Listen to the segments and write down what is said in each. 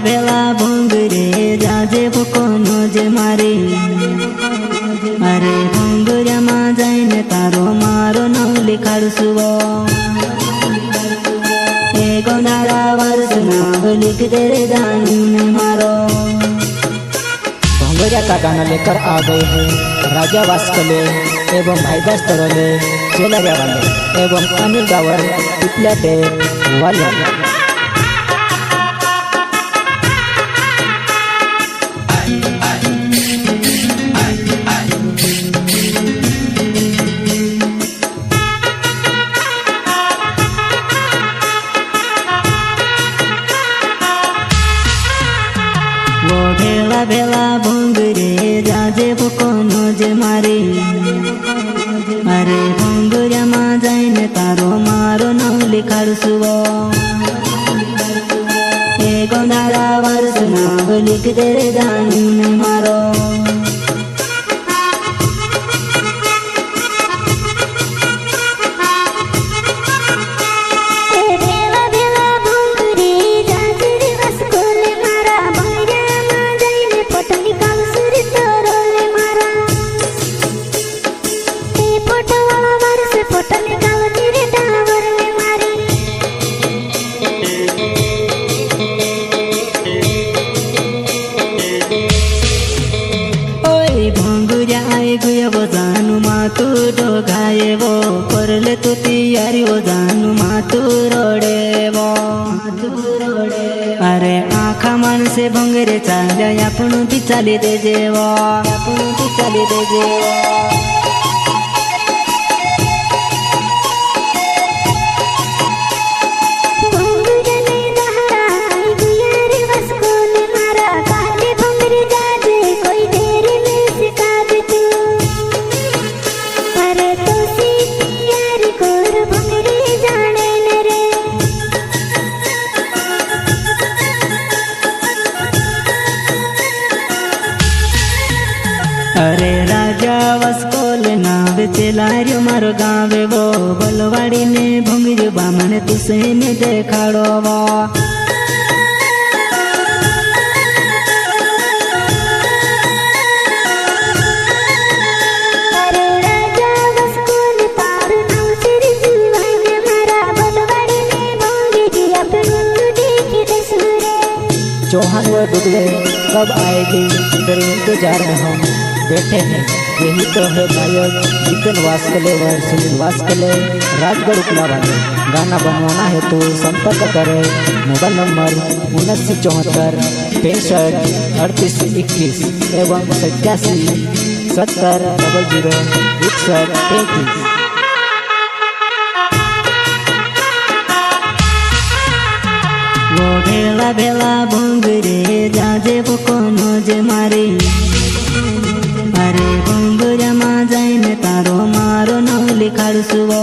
भेला भोंगरे जाजे भूकोनो जे मारी अरे भोंगरिया मा जाइने तारो मारो नाम लिखाड़सुओ एक नारा वर्ष नाम लिख दे रे जाने मारो। भोंगरिया का गाना लेकर आ गए हैं राजा वास्कले एवं भाईदास तरोले, चेला वाले एवं अनिल गावर पिपलाटे वाले। वो भेला भेला भोंगरे जाजे भूकोनो जे मारी अरे भोंगरिया मा जाइने तारो मारो नाम लिखाड़सुओ एक नारा वर्ष नाम लिख दे रे जाने मारो। भोंगरिया आए गुया वो जानू मातू डोगाए वो करले तू तैयारी वो जानू मातू रोडे वो अरे आखा मन से भोंगरे चाल्या आपण भी चाली दे जेवो अरे राजा वास्कोल नावे चेलार्यो मारो गावे वो बलवाड़ी ने भोंगरियो बामण तुसे ने देखाड़ो वो चौहान व दुगले कब आएगी तेरे इंतजार में हम बैठे हैं। यही तो है गायक जितन वास्कले व सुनील वास्कले राजगढ़ उपला वाले। गाना बनवाना है तो संपर्क करें मोबाइल नंबर 7974 65 38 21 एवं 87 70 00 61 33। वो भेला भेला भोंगरे जाजे भूकोनो जे मारी अरे भोंगरिया मा जाइने तारो मारो नाम लिखाड़सुओ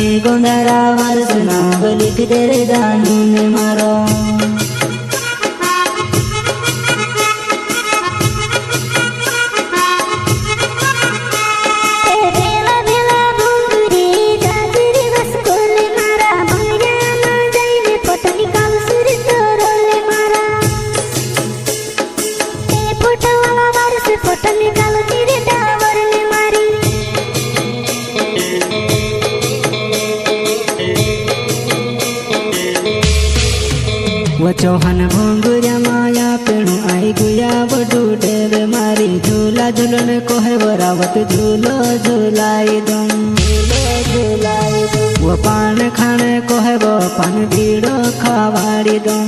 एक नारा वर्ष नाम लिख दे रे जाने मारो। वो चौहान भोंगरिया माया पेणु आई गुया बडू देवे मारी झूला झूलन को है बरावत झूलो झूलाई दूं वो पान खाने को है वो पान भीड़ो खवाड़ी दूं।